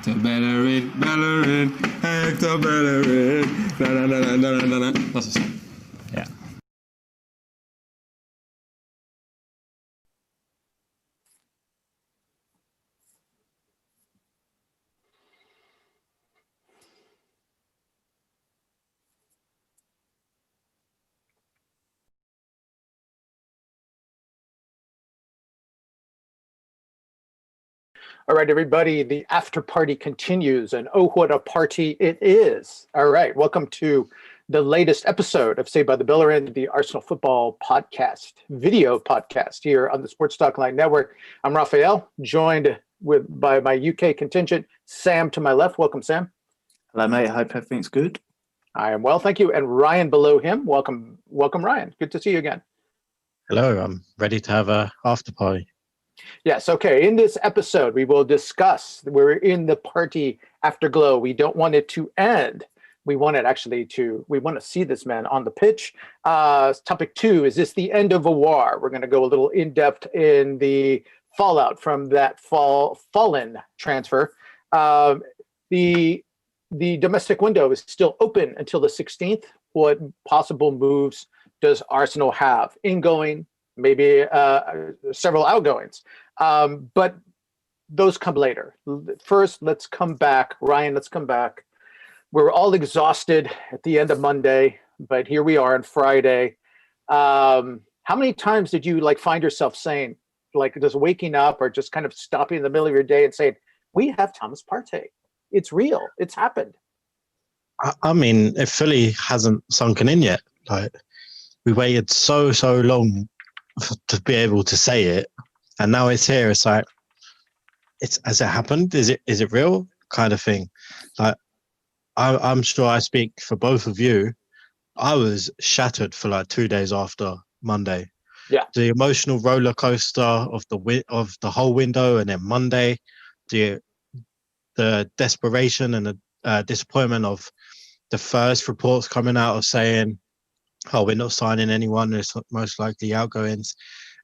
Hector Bellerin, Bellerin, Hector Bellerin. Na, na, na, na, na, na, na. Dat is het. Ja. All right, everybody, the after party continues, and oh, what a party it is. All right, welcome to the latest episode of Saved by the Bellerin, the Arsenal football podcast, video podcast here on the Sports Talk Line Network. I'm Raphael, joined by my UK contingent, Sam to my left. Welcome, Sam. Hello, mate. I hope everything's good. I am well, thank you. And Ryan below him. Welcome, Ryan. Good to see you again. Hello, I'm ready to have a after party. Yes, okay. In this episode, we will discuss, we're in the party afterglow. We don't want it to end. We want to see this man on the pitch. Topic 2, is this the end of Aouar? We're going to go a little in-depth in the fallout from that fallen transfer. The domestic window is still open until the 16th. What possible moves does Arsenal have? Ingoing, maybe several outgoings. But those come later. First, let's come back. Ryan, let's come back. We're all exhausted at the end of Monday, but here we are on Friday. How many times did you find yourself saying, just waking up or just kind of stopping in the middle of your day and saying, we have Thomas Partey. It's real. It's happened. I mean, it fully hasn't sunken in yet. We waited so long to be able to say it, and now it's here. It's has it happened? Is it real? Kind of thing. I'm sure I speak for both of you. I was shattered for 2 days after Monday. Yeah, the emotional roller coaster of the whole window, and then Monday, the desperation and the disappointment of the first reports coming out of saying, oh, we're not signing anyone, it's most likely outgoings.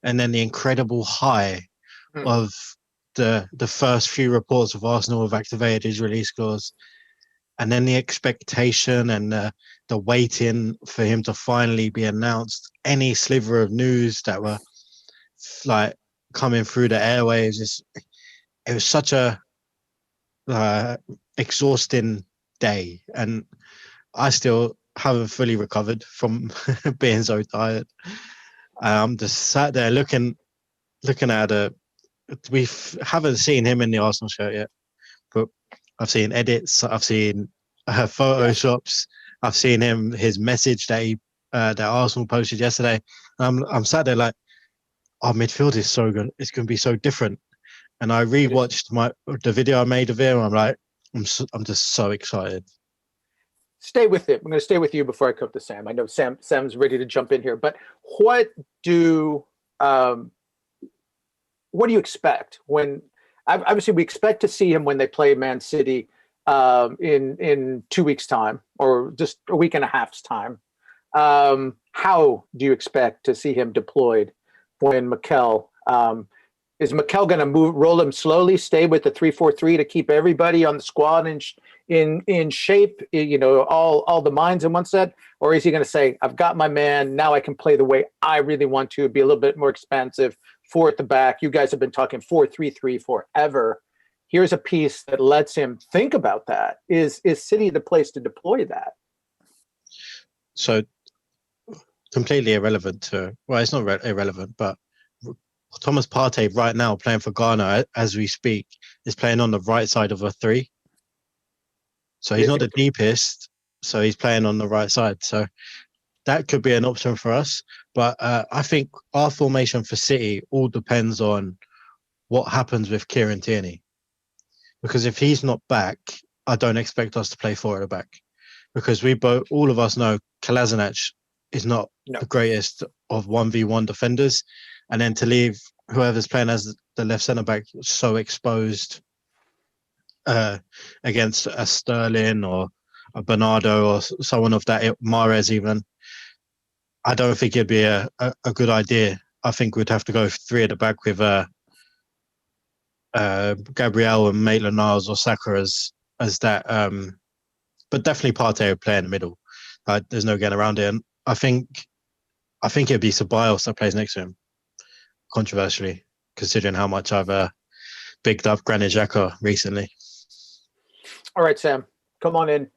And then the incredible high of the first few reports of Arsenal have activated his release clause. And then the expectation and the waiting for him to finally be announced. Any sliver of news that were coming through the airwaves. It was such a exhausting day. And I still haven't fully recovered from being so tired. I'm just sat there looking at it. We haven't seen him in the Arsenal shirt yet, but I've seen edits, I've seen photoshops, I've seen his message that Arsenal posted yesterday. I'm sat there our midfield is so good. It's going to be so different. And I rewatched the video I made of him. I'm just so excited. Stay with it. I'm going to stay with you before I come to Sam. I know Sam's ready to jump in here, but what do you expect when? Obviously, we expect to see him when they play Man City in 2 weeks' time, or just a week and a half's time. How do you expect to see him deployed when Mikel? Is Mikel going to roll him slowly, stay with the 3-4-3 to keep everybody on the squad in shape, all the minds in one set? Or is he going to say, I've got my man, now I can play the way I really want to, be a little bit more expansive, 4 at the back. You guys have been talking 4-3-3 forever. Here's a piece that lets him think about that. Is City the place to deploy that? So completely irrelevant it's not irrelevant, but Thomas Partey right now playing for Ghana as we speak is playing on the right side of a 3. So he's not the deepest, so he's playing on the right side. So that could be an option for us. But I think our formation for City all depends on what happens with Kieran Tierney. Because if he's not back, I don't expect us to play 4 at the back. Because all of us know Kolasinac is not the greatest of 1v1 defenders. And then to leave whoever's playing as the left centre-back so exposed against a Sterling or a Bernardo or someone of that, Mahrez even, I don't think it'd be a good idea. I think we'd have to go 3 at the back with Gabriel and Maitland-Niles or Saka as that. But definitely Partey would play in the middle. There's no getting around it. And I think it'd be Ceballos that plays next to him, controversially, considering how much I've bigged up Granit Xhaka recently. All right, Sam, come on in.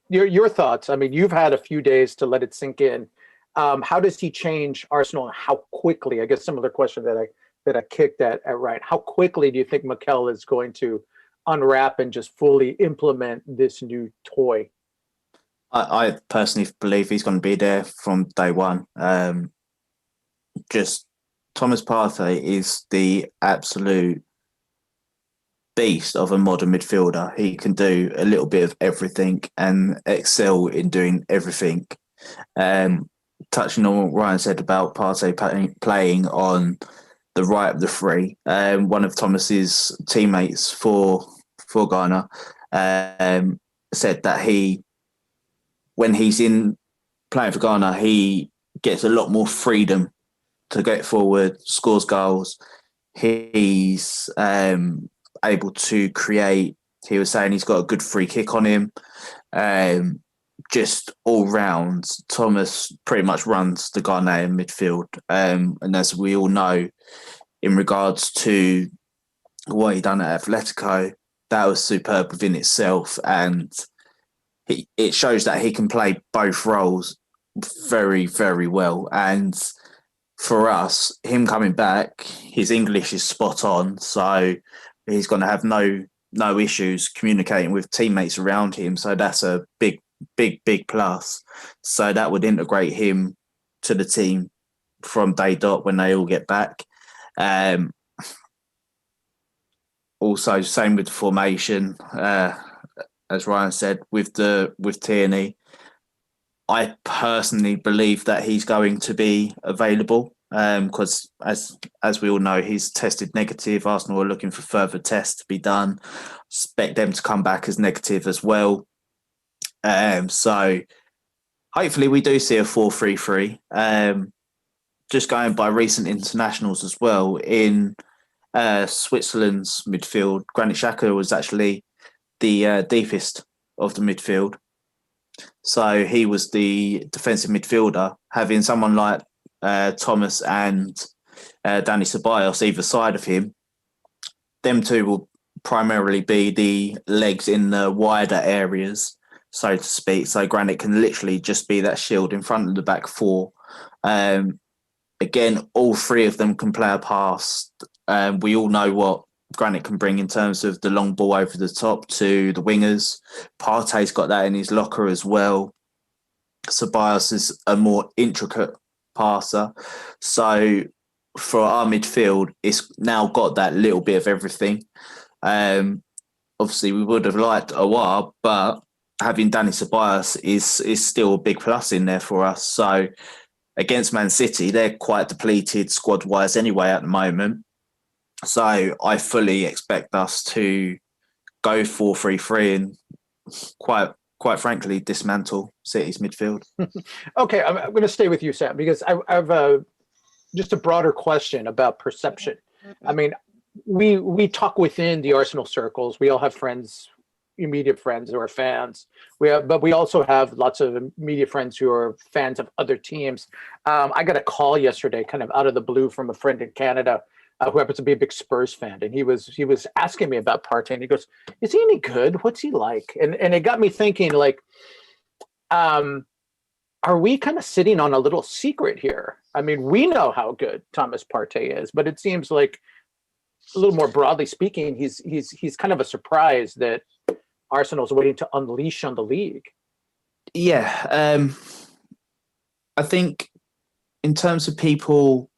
Your thoughts. I mean, you've had a few days to let it sink in. How does he change Arsenal and how quickly? I guess similar question that I kicked at Ryan. How quickly do you think Mikel is going to unwrap and just fully implement this new toy? I personally believe he's going to be there from day one. Just Thomas Partey is the absolute beast of a modern midfielder. He can do a little bit of everything and excel in doing everything. Touching on what Ryan said about Partey playing on the right of the three, one of Thomas's teammates for Ghana said that when he's in playing for Ghana, he gets a lot more freedom to get forward, scores goals. He's able to create. He was saying he's got a good free kick on him. Just all round, Thomas pretty much runs the Ghanaian midfield. And as we all know, in regards to what he done at Atletico, that was superb within itself. And it shows that he can play both roles very, very well. And for us, him coming back, his English is spot on. So he's going to have no issues communicating with teammates around him. So that's a big plus. So that would integrate him to the team from day dot when they all get back. Also, same with the formation, as Ryan said, with Tierney. I personally believe that he's going to be available because, as we all know, he's tested negative. Arsenal are looking for further tests to be done. Expect them to come back as negative as well. So hopefully we do see a 4-3-3. Just going by recent internationals as well, in Switzerland's midfield, Granit Xhaka was actually the deepest of the midfield. So he was the defensive midfielder, having someone like Thomas and Dani Ceballos either side of him. Them two will primarily be the legs in the wider areas, so to speak. So Granit can literally just be that shield in front of the back four. Again, all three of them can play a pass. We all know what Granit can bring in terms of the long ball over the top to the wingers. Partey's got that in his locker as well. Ceballos is a more intricate passer. So for our midfield, it's now got that little bit of everything. Obviously, we would have liked Aouar, but having Dani Ceballos is still a big plus in there for us. So against Man City, they're quite depleted squad-wise anyway at the moment. So I fully expect us to go 4-3-3 and quite frankly dismantle City's midfield. Okay, I'm going to stay with you, Sam, because I've just a broader question about perception. I mean, we talk within the Arsenal circles. We all have friends, immediate friends who are fans. But we also have lots of immediate friends who are fans of other teams. I got a call yesterday, kind of out of the blue, from a friend in Canada who happens to be a big Spurs fan, and he was asking me about Partey, and he goes, "Is he any good? What's he like?" And it got me thinking, like, are we kind of sitting on a little secret here? I mean, we know how good Thomas Partey is, but it seems like, a little more broadly speaking, he's kind of a surprise that Arsenal's waiting to unleash on the league. Yeah, I think in terms of people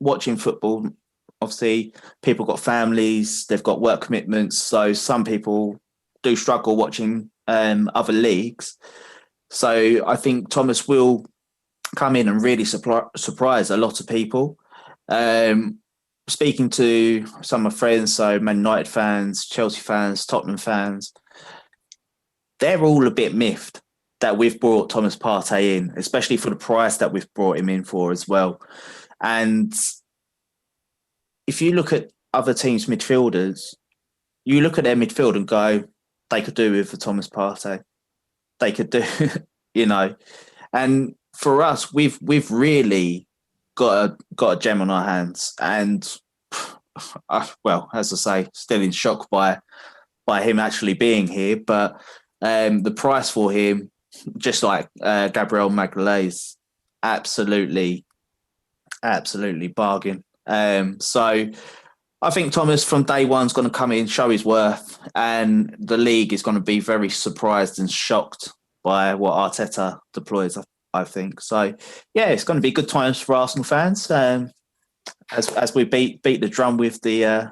watching football, obviously people got families, they've got work commitments, so some people do struggle watching other leagues. So I think Thomas will come in and really surprise a lot of people. Speaking to some of my friends, so Man United fans, Chelsea fans, Tottenham fans, they're all a bit miffed that we've brought Thomas Partey in, especially for the price that we've brought him in for as well. And if you look at other teams' midfielders, you look at their midfield and go, they could do with the Thomas Partey. They could do, And for us, we've really got a gem on our hands, and well, as I say, still in shock by him actually being here. But the price for him, just like Gabriel Magalhaes, absolutely bargain. So I think Thomas from day one is going to come in, show his worth, and the league is going to be very surprised and shocked by what Arteta deploys, I think. So, yeah, it's going to be good times for Arsenal fans as we beat the drum with the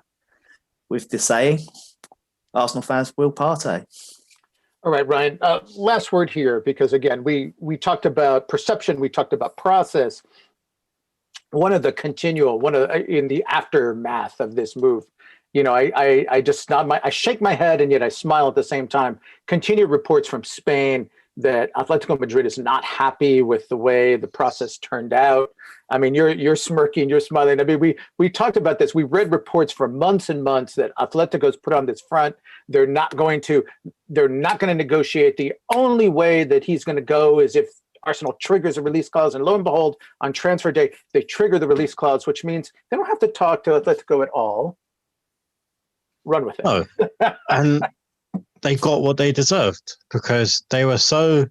saying, Arsenal fans will Partey. All right, Ryan, last word here, because again, we talked about perception, we talked about process. In the aftermath of this move, I just I shake my head and yet I smile at the same time. Continued reports from Spain that Atletico Madrid is not happy with the way the process turned out. I mean, you're smirking, you're smiling. I mean, we talked about this. We read reports for months and months that Atletico's put on this front. They're not going to negotiate. The only way that he's going to go is if Arsenal triggers a release clause, and lo and behold, on transfer day, they trigger the release clause, which means they don't have to talk to Atletico at all. Run with it. No. And they got what they deserved because they were so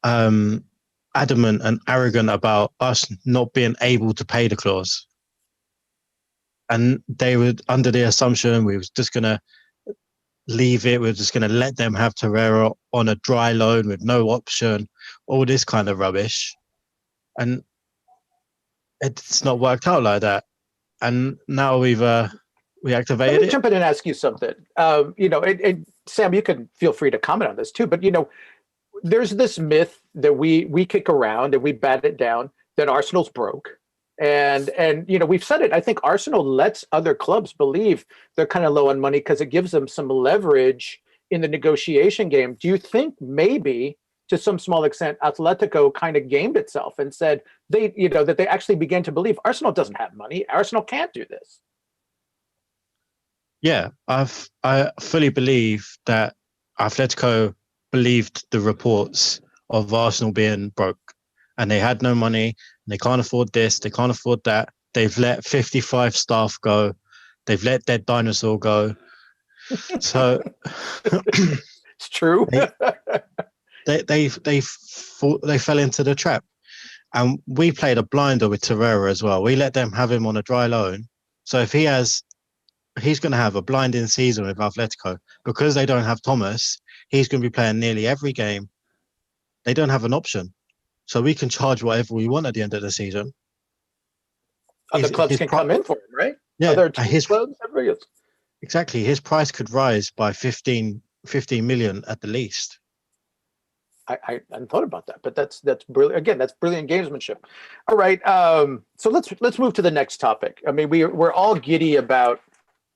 adamant and arrogant about us not being able to pay the clause. And they were under the assumption we was just going to leave it. We're just going to let them have Torreira on a dry loan with no option, all this kind of rubbish. And it's not worked out like that. And now we activated Let me it. jump in and ask you something. Sam, you can feel free to comment on this too, but there's this myth that we kick around and we bat it down that Arsenal's broke. And we've said it. I think Arsenal lets other clubs believe they're kind of low on money because it gives them some leverage in the negotiation game. Do you think maybe to some small extent Atletico kind of gamed itself and said that they actually began to believe Arsenal doesn't have money, Arsenal can't do this? Yeah, I fully believe that Atletico believed the reports of Arsenal being broke and they had no money and they can't afford this, they can't afford that. They've let 55 staff go. They've let Dead Dinosaur go. So it's true. they fell into the trap. And we played a blinder with Torreira as well. We let them have him on a dry loan. So if he's going to have a blinding season with Atletico because they don't have Thomas. He's going to be playing nearly every game. They don't have an option. So we can charge whatever we want at the end of the season. Other clubs can come in for him, right? Yeah. Other clubs, everybody else. Exactly. His price could rise by 15 million at the least. I hadn't thought about that, but that's brilliant. Again, that's brilliant gamesmanship. All right. So let's move to the next topic. I mean, we're all giddy about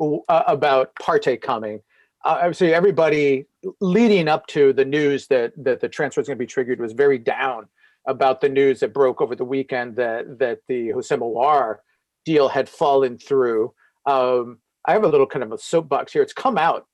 Partey coming. Obviously, everybody leading up to the news that the transfer is going to be triggered was very down about the news that broke over the weekend that the Houssem Aouar deal had fallen through. I have a little kind of a soapbox here. It's come out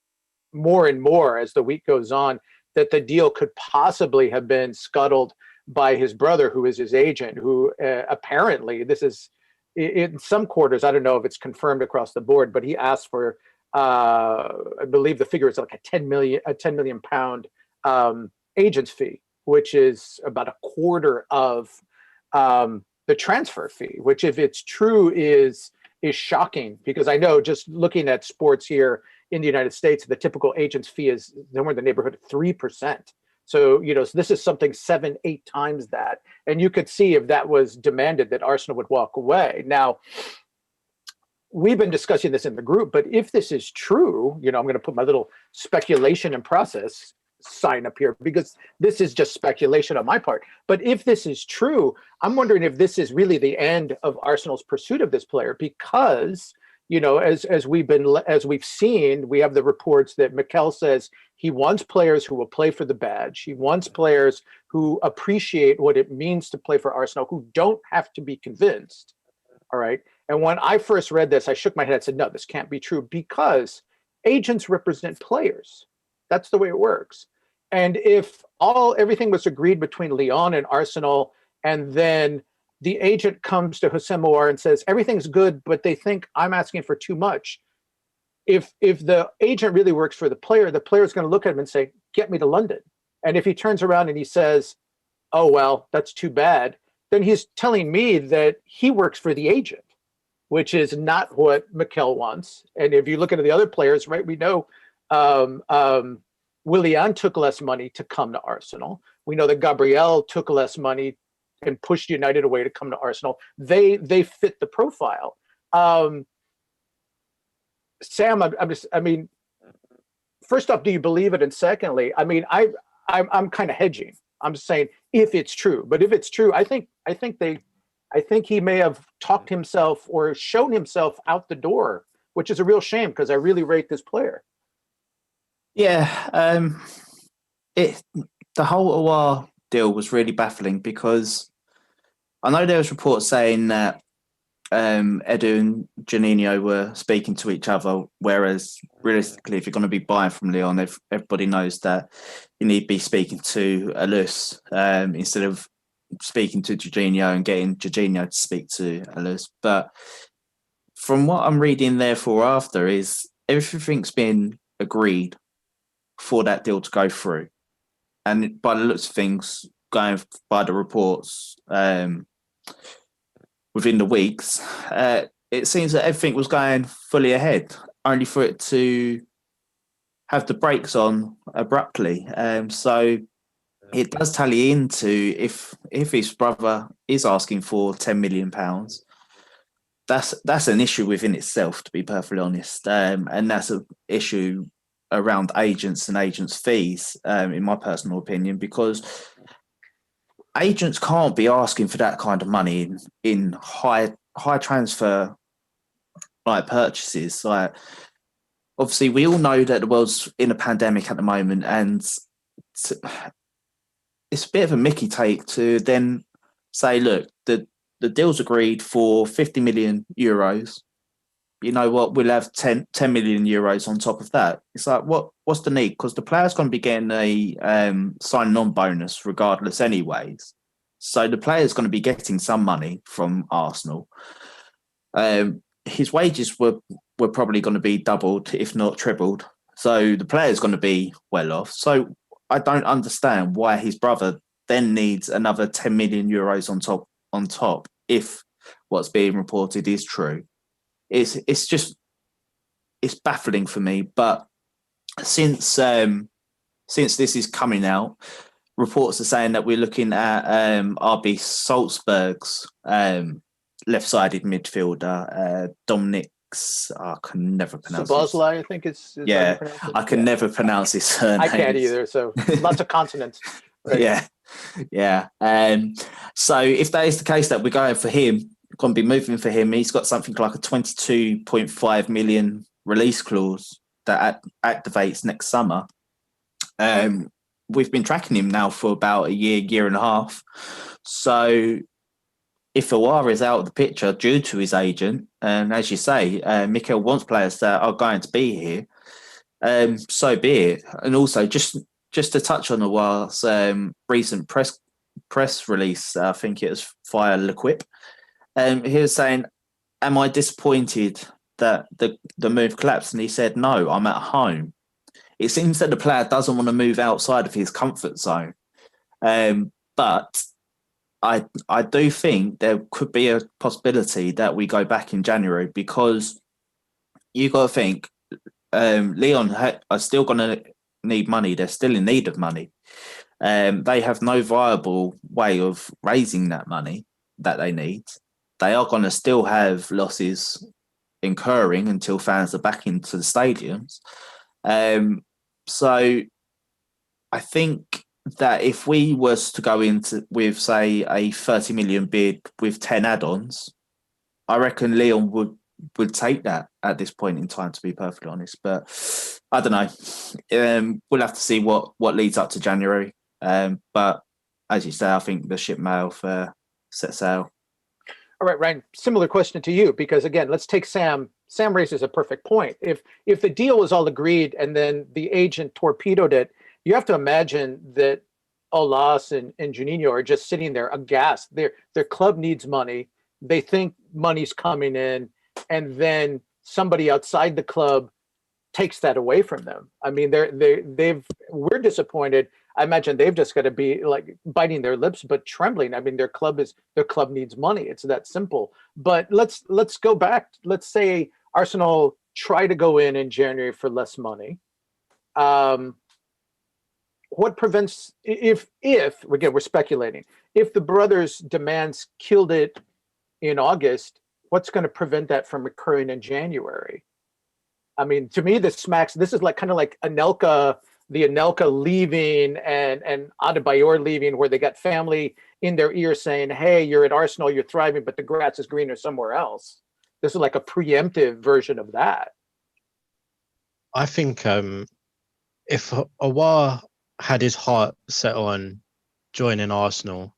more and more as the week goes on that the deal could possibly have been scuttled by his brother, who is his agent, who apparently, this is in some quarters, I don't know if it's confirmed across the board, but he asked for, I believe the figure is like a 10 million pound agent's fee, which is about a quarter of the transfer fee, which if it's true is shocking, because I know just looking at sports here in the United States, the typical agent's fee is somewhere in the neighborhood of 3%. So, so this is something 7-8 times that. And you could see if that was demanded that Arsenal would walk away. Now, we've been discussing this in the group, but if this is true, I'm going to put my little speculation and process sign up here because this is just speculation on my part. But if this is true, I'm wondering if this is really the end of Arsenal's pursuit of this player because, as we've seen, we have the reports that Mikel says he wants players who will play for the badge. He wants players who appreciate what it means to play for Arsenal, who don't have to be convinced. All right. And when I first read this, I shook my head and said, no, this can't be true, because agents represent players. That's the way it works. And if everything was agreed between Lyon and Arsenal, and then the agent comes to Houssem Aouar and says everything's good, but they think I'm asking for too much. If the agent really works for the player is going to look at him and say, get me to London. And if he turns around and he says, oh, well, that's too bad, then he's telling me that he works for the agent, which is not what Mikel wants. And if you look at the other players, right, we know Willian took less money to come to Arsenal. We know that Gabriel took less money and pushed United away to come to Arsenal. They fit the profile. Sam, I mean, first off, do you believe it? And secondly, I mean, I'm kind of hedging. I'm just saying if it's true. But if it's true, I think he may have talked himself or shown himself out the door, which is a real shame because I really rate this player. Yeah, the whole Aouar deal was really baffling because I know there was reports saying that Edu and Juninho were speaking to each other, whereas realistically, if you're going to be buying from Lyon, everybody knows that you need to be speaking to Alus instead of speaking to Jorginho and getting Jorginho to speak to Alus. But from what I'm reading therefore after is everything's been agreed for that deal to go through. And by the looks of things, going by the reports within the weeks, it seems that everything was going fully ahead, only for it to have the brakes on abruptly. So it does tally into if his brother is asking for £10 million, that's an issue within itself, to be perfectly honest. And that's an issue around agents and agents' fees, in my personal opinion, because agents can't be asking for that kind of money in high transfer like purchases. Like, obviously, we all know that the world's in a pandemic at the moment, and it's a bit of a Mickey take to then say, look, the deal's agreed for 50 million euros. You know what? We'll have 10 million euros on top of that. It's like, what's the need? Because the player's going to be getting a signing on bonus regardless anyways. So the player's going to be getting some money from Arsenal. His wages were probably going to be doubled, if not tripled. So the player's going to be well off. So I don't understand why his brother then needs another 10 million euros on top if what's being reported is true. It's baffling for me. But since this is coming out, reports are saying that we're looking at RB Salzburg's left-sided midfielder, Dominic's. I can never pronounce. Szoboszlai, I think is yeah, I can never pronounce his surname. I can't either. So lots of consonants. Right? Yeah. So if that is the case, that we're going for him, going to be moving for him, he's got something like a 22.5 million release clause that activates next summer. We've been tracking him now for about a year and a half. So if Aouar is out of the picture due to his agent, and as you say, Mikel wants players that are going to be here, so be it. And also, just to touch on Aouar's recent press release, I think it was via L'Equipe, he was saying, am I disappointed that the move collapsed? And he said, no, I'm at home. It seems that the player doesn't want to move outside of his comfort zone. But I do think there could be a possibility that we go back in January, because you got to think, Lyon are still going to need money. They're still in need of money. They have no viable way of raising that money that they need. They are going to still have losses incurring until fans are back into the stadiums. So I think that if we was to go into with, say, a 30 million bid with 10 add-ons, I reckon Lyon would take that at this point in time, to be perfectly honest. But I don't know. We'll have to see what leads up to January. But as you say, I think the ship may have set sail. All right, Ryan, similar question to you, because again, let's take Sam. Sam raises a perfect point. If the deal was all agreed and then the agent torpedoed it, you have to imagine that Olas and Juninho are just sitting there aghast. Their club needs money. They think money's coming in, and then somebody outside the club takes that away from them. I mean, we're disappointed. I imagine they've just got to be like biting their lips but trembling. I mean, their club needs money. It's that simple. But let's go back. Let's say Arsenal try to go in January for less money. What prevents, if again, we're speculating, if the brothers' demands killed it in August, what's going to prevent that from occurring in January? I mean, to me, this is like kind of like Anelka, the Anelka leaving and Adebayor leaving, where they got family in their ear saying, hey, you're at Arsenal, you're thriving, but the grass is greener somewhere else. This is like a preemptive version of that. I think if Aouar had his heart set on joining Arsenal,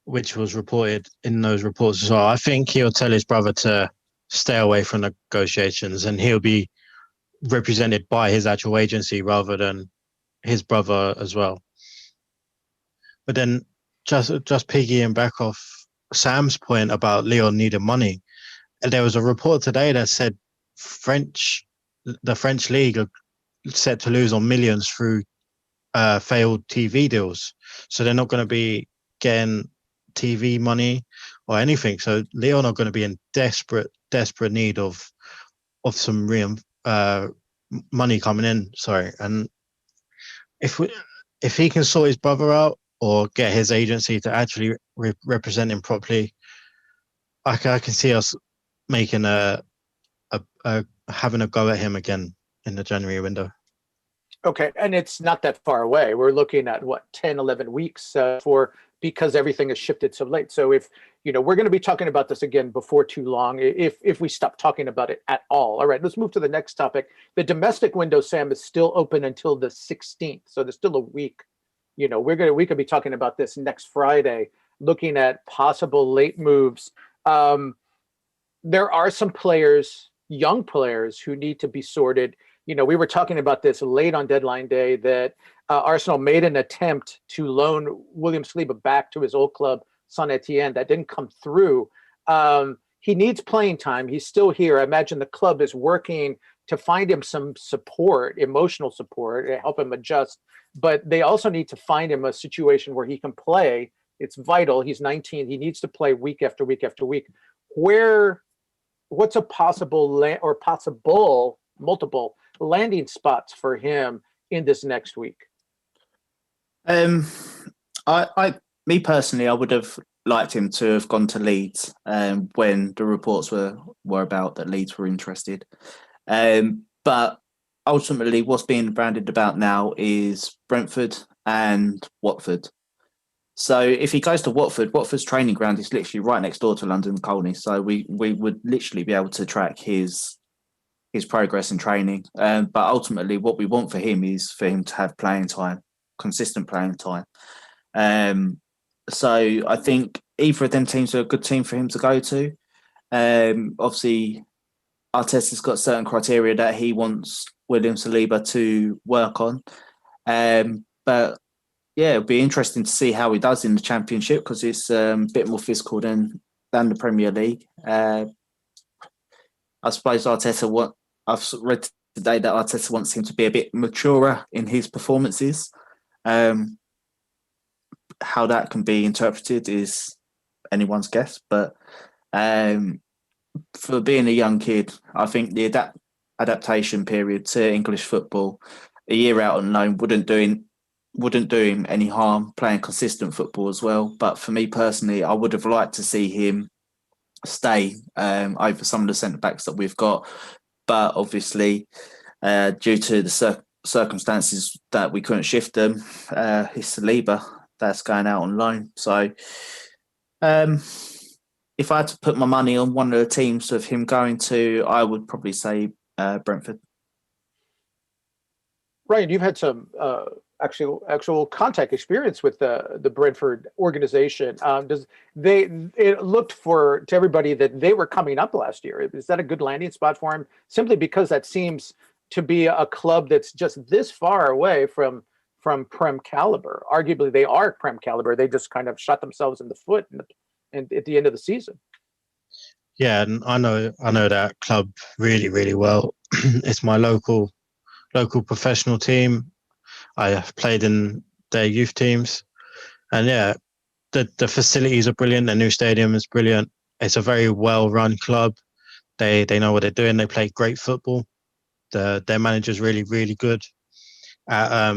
which was reported in those reports as well, I think he'll tell his brother to stay away from negotiations, and he'll be represented by his actual agency rather than his brother as well. But then just piggying back off Sam's point about Leon needing money, there was a report today that said the French league are set to lose on millions through failed TV deals. So they're not going to be getting TV money or anything. So Leon are going to be in desperate need of some money coming in. And if he can sort his brother out or get his agency to actually represent him properly, I can see us making having a go at him again in the January window. Okay, and it's not that far away. We're looking at 10, 11 weeks because everything has shifted so late. So if we're going to be talking about this again before too long, if we stop talking about it at all. All right, let's move to the next topic. The domestic window, Sam, is still open until the 16th, so there's still a week. We could be talking about this next Friday, looking at possible late moves. There are some players, young players, who need to be sorted. We were talking about this late on deadline day that Arsenal made an attempt to loan William Saliba back to his old club, Saint Etienne. That didn't come through. He needs playing time. He's still here. I imagine the club is working to find him some support, emotional support, to help him adjust. But they also need to find him a situation where he can play. It's vital. He's 19. He needs to play week after week after week. What's a possible multiple landing spots for him in this next week? Me personally, I would have liked him to have gone to Leeds when the reports were about that Leeds were interested. But ultimately, what's being branded about now is Brentford and Watford. So if he goes to Watford's training ground is literally right next door to London Colney. So we would literally be able to track his progress in training. But ultimately, what we want for him is for him to have playing time, consistent playing time. So I think either of them teams are a good team for him to go to. Obviously, Arteta's got certain criteria that he wants William Saliba to work on. But yeah, it'll be interesting to see how he does in the Championship because it's a bit more physical than the Premier League. I suppose I've read today that Arteta wants him to be a bit maturer in his performances. How that can be interpreted is anyone's guess, but for being a young kid, I think the adaptation period to English football, a year out on loan wouldn't do him any harm, playing consistent football as well. But for me personally, I would have liked to see him stay over some of the centre-backs that we've got. But obviously, due to the circumstances that we couldn't shift them, it's Saliba that's going out on loan. So if I had to put my money on one of the teams of him going to, I would probably say Brentford. Ryan, you've had some actual contact experience with the Brentford organization. It looked to everybody that they were coming up last year. Is that a good landing spot for him? Simply because that seems to be a club that's just this far away from Prem caliber. Arguably, they are Prem caliber. They just kind of shot themselves in the foot at the end of the season. Yeah, and I know that club really, really well. It's my local professional team. I have played in their youth teams, and yeah, the facilities are brilliant. The new stadium is brilliant. It's a very well run club. They know what they're doing. They play great football. Their manager's really, really good at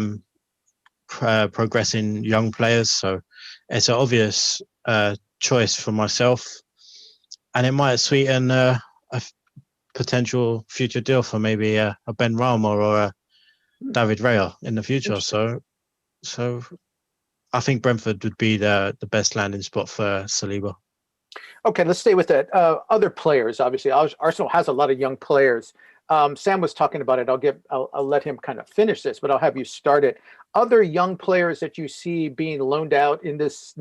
progressing young players. So it's an obvious choice for myself, and it might sweeten a potential future deal for maybe a Ben Rama or a David Raya in the future. So I think Brentford would be the best landing spot for Saliba. Okay, let's stay with that. Other players, obviously, Arsenal has a lot of young players. Sam was talking about it. I'll let him kind of finish this, but I'll have you start it. Other young players that you see being loaned out in this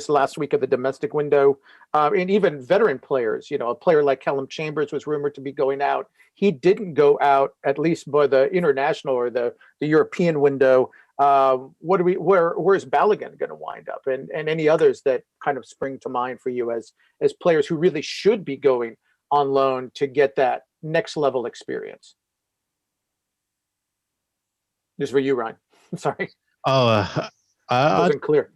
last week of the domestic window, and even veteran players. You know, a player like Callum Chambers was rumored to be going out. He didn't go out, at least by the international or the European window. Where's Bellerin going to wind up, and any others that kind of spring to mind for you as players who really should be going on loan to get that next level experience? This is for you, Ryan. Sorry. I wasn't clear.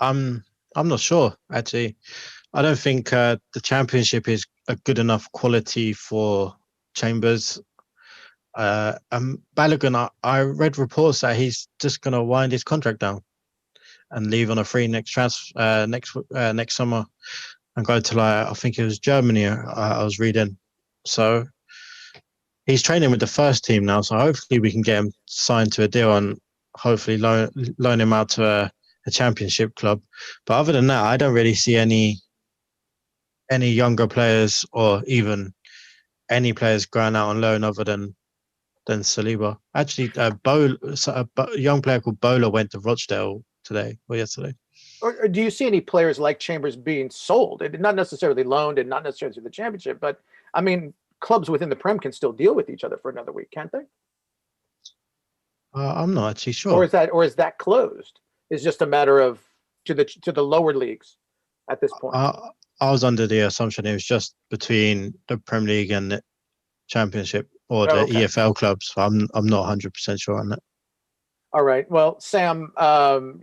I'm not sure, actually. I don't think the Championship is a good enough quality for Chambers. Bellerin, I read reports that he's just going to wind his contract down and leave on a free next summer and go to, I think it was Germany. I was reading. So he's training with the first team now. So hopefully we can get him signed to a deal and hopefully loan him out to a Championship club. But other than that, I don't really see any younger players or even any players going out on loan other than Saliba. Actually, a young player called Bowler went to Rochdale today or yesterday. Or do you see any players like Chambers being sold? Not necessarily loaned and not necessarily to the Championship, but I mean, clubs within the Prem can still deal with each other for another week, can't they? I'm not actually sure. Or is that closed? It's just a matter of to the lower leagues at this point. I was under the assumption it was just between the Premier League and the Championship or the EFL clubs. I'm not 100% sure on that. All right. Well, Sam,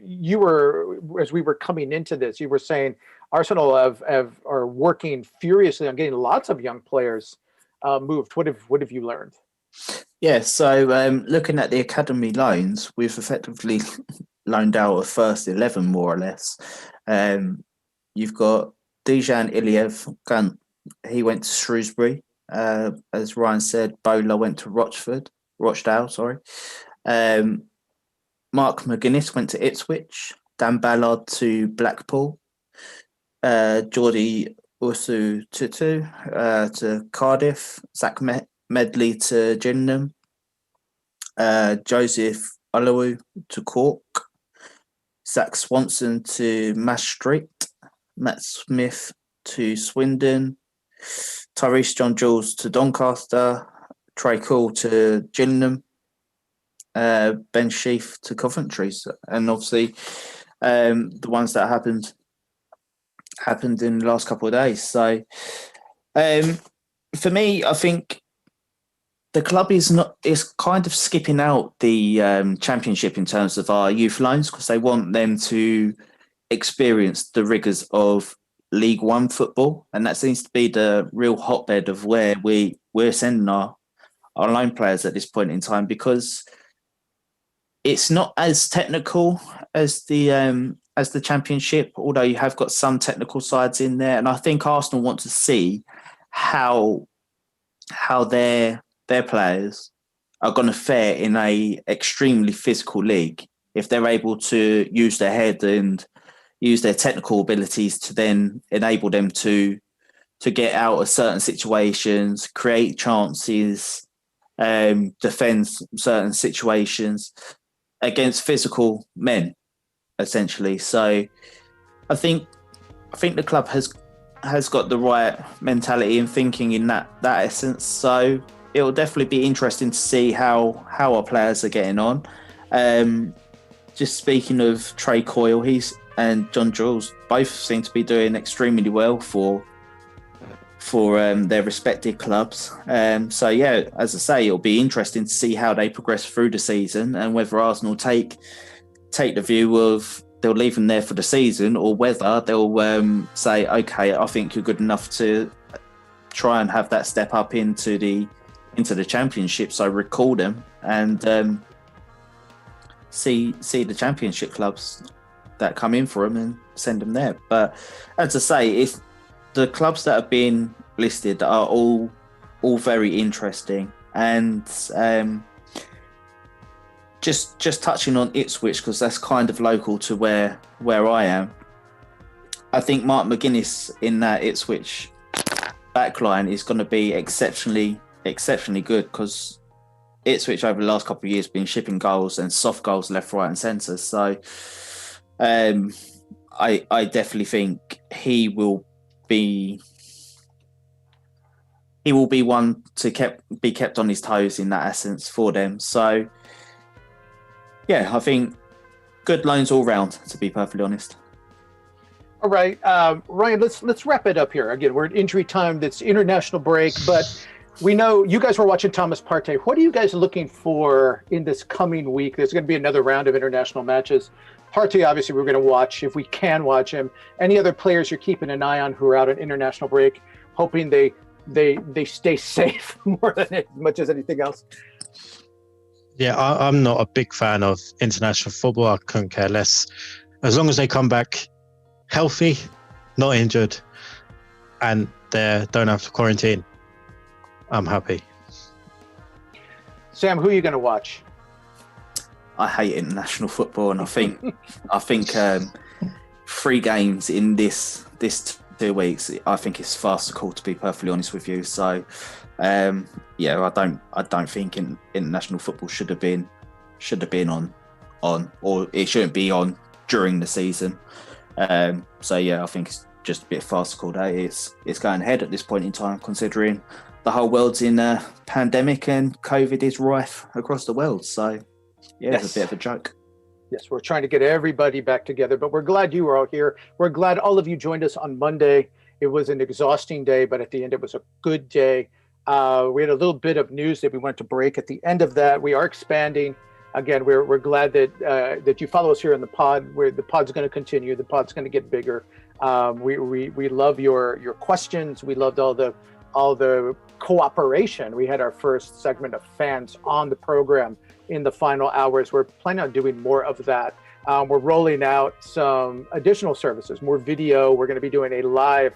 you were, as we were coming into this, you were saying Arsenal are working furiously on getting lots of young players moved. What have you learned? Yeah, so looking at the academy loans, we've effectively loaned out a first 11 more or less. You've got Dejan Iliev, he went to Shrewsbury. As Ryan said, Bowler went to Rochdale. Mark McGuinness went to Ipswich. Dan Ballard to Blackpool. Jordi Usu-Tutu to Cardiff. Zach Medley to Gillingham. Joseph Olowu to Cork. Zach Swanson to Maastricht. Matt Smith to Swindon. Tyrese John-Jules to Doncaster. Trey Cool to Gillingham. Ben Sheaf to Coventry. And obviously the ones that happened in the last couple of days. So for me, I think the club is kind of skipping out the Championship in terms of our youth loans because they want them to experience the rigours of League One football, and that seems to be the real hotbed of where we're sending our loan players at this point in time, because it's not as technical as the Championship, although you have got some technical sides in there, and I think Arsenal want to see how their players are going to fare in a extremely physical league if they're able to use their head and use their technical abilities to then enable them to get out of certain situations, create chances, defend certain situations. against physical men, essentially. So I think the club has got the right mentality and thinking in that essence. So it will definitely be interesting to see how our players are getting on. Just speaking of Trey Coyle, and John Jules both seem to be doing extremely well for their respective clubs. So yeah, as I say, it'll be interesting to see how they progress through the season and whether Arsenal take the view of they'll leave them there for the season, or whether they'll say, okay, I think you're good enough to try and have that step up into the Championship. So recall them and see the Championship clubs that come in for them and send them there. But as I say, if the clubs that have been listed are all very interesting, and just touching on Ipswich, because that's kind of local to where I am. I think Mark McGuinness in that Ipswich backline is going to be exceptionally good, because Ipswich over the last couple of years been shipping goals and soft goals left, right, and centre. So I definitely think he will be one to be kept on his toes in that essence for them. So yeah, I think good loans all round, to be perfectly honest. All right, Ryan, let's wrap it up here. Again, we're at injury time. It's international break, but we know you guys were watching Thomas Partey. What are you guys looking for in this coming week? There's going to be another round of international matches. Partey, obviously, we're going to watch if we can watch him. Any other players you're keeping an eye on who are out on international break, hoping they stay safe more than as much as anything else? Yeah, I'm not a big fan of international football. I couldn't care less. As long as they come back healthy, not injured, and they don't have to quarantine, I'm happy. Sam, who are you going to watch? I hate international football, and I think 3 games in this 2 weeks, I think it's fast to call, to be perfectly honest with you. So yeah, I don't think international football should have been on, or it shouldn't be on during the season. So yeah, I think it's just a bit fast to call that. It's going ahead at this point in time, considering the whole world's in a pandemic and COVID is rife across the world. So yeah, yes. It's a bit of a joke. Yes, we're trying to get everybody back together, but we're glad you were all here. We're glad all of you joined us on Monday. It was an exhausting day, but at the end, it was a good day. We had a little bit of news that we wanted to break at the end of that. We are expanding. Again, we're glad that you follow us here in the pod. The pod's going to continue. The pod's going to get bigger. We love your questions. We loved all the cooperation. We had our first segment of fans on the program in the final hours. We're planning on doing more of that. We're rolling out some additional services, more video. We're going to be doing a live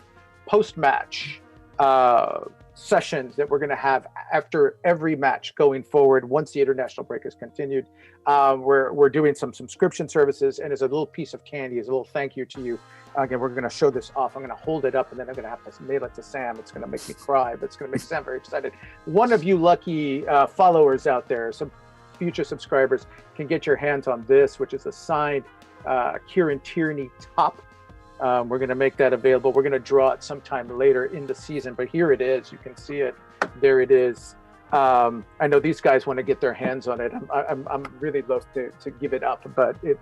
post-match sessions that we're going to have after every match going forward once the international break is continued. We're doing some subscription services, and as a little piece of candy, as a little thank you to you. Again, we're going to show this off. I'm going to hold it up, and then I'm going to have to mail it to Sam. It's going to make me cry, but it's going to make Sam very excited. One of you lucky followers out there, some future subscribers, can get your hands on this, which is a signed Kieran Tierney top. We're going to make that available. We're going to draw it sometime later in the season, but here it is. You can see it. There it is. I know these guys want to get their hands on it. I'm really loath to give it up, but it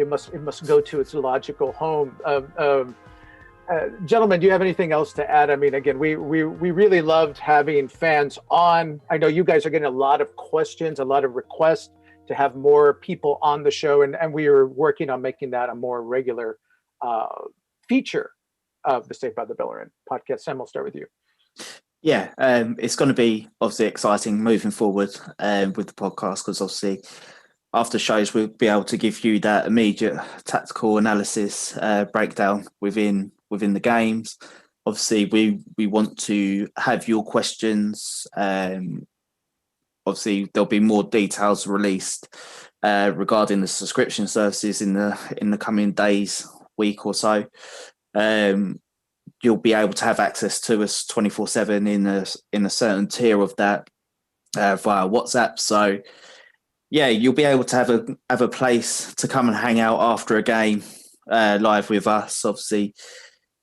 must go to its logical home. Gentlemen, do you have anything else to add? I mean, again, we really loved having fans on. I know you guys are getting a lot of questions, a lot of requests to have more people on the show, and we are working on making that a more regular feature of the Saved by the Bellerin podcast. Sam, we'll start with you. Yeah, it's going to be obviously exciting moving forward with the podcast, because obviously after shows we'll be able to give you that immediate tactical analysis breakdown within the games. Obviously we want to have your questions. Obviously there'll be more details released regarding the subscription services in the coming days, week or so. You'll be able to have access to us 24/7 in a certain tier of that via WhatsApp. So yeah, you'll be able to have a place to come and hang out after a game live with us. Obviously,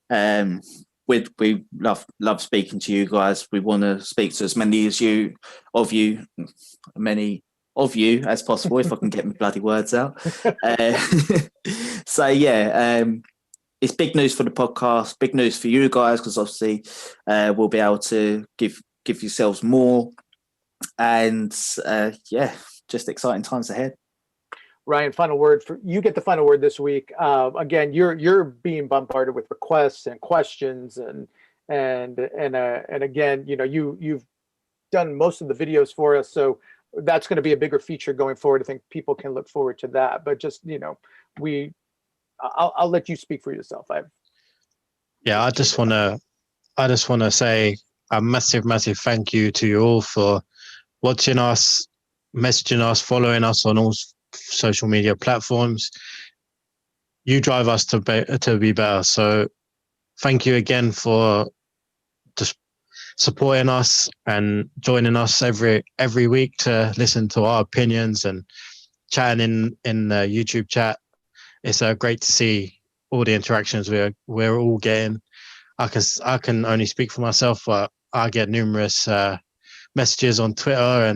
we love speaking to you guys. We want to speak to as many of you as possible, if I can get my bloody words out. So yeah, it's big news for the podcast, big news for you guys, because obviously we'll be able to give yourselves more, and yeah, just exciting times ahead. Ryan, final word for you. Get the final word this week. Again, you're being bombarded with requests and questions, and again, you've done most of the videos for us, so that's going to be a bigger feature going forward. I think people can look forward to that. But just I'll let you speak for yourself. I just want to say a massive thank you to you all for watching us, messaging us, following us on all social media platforms. You drive us to be better. So thank you again for just supporting us and joining us every week to listen to our opinions and chatting in the YouTube chat. It's great to see all the interactions we're all getting. I can only speak for myself, but I get numerous messages on Twitter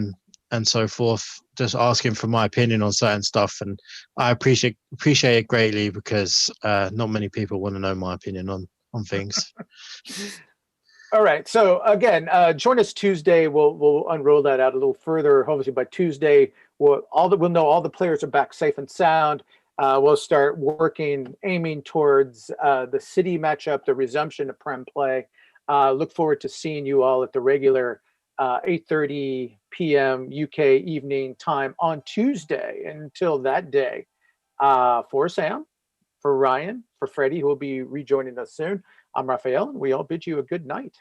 and so forth, just asking for my opinion on certain stuff, and I appreciate it greatly, because not many people want to know my opinion on things. All right. So again, join us Tuesday. We'll unroll that out a little further. Hopefully by Tuesday, we'll know all the players are back safe and sound. We'll start aiming towards the City matchup, the resumption of Prem play. Look forward to seeing you all at the regular 8:30 p.m. UK evening time on Tuesday. Until that day, for Sam, for Ryan, for Freddie, who will be rejoining us soon, I'm Raphael, and we all bid you a good night.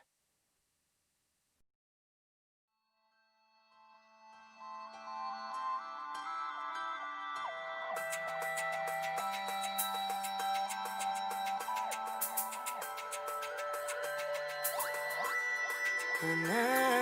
Nah.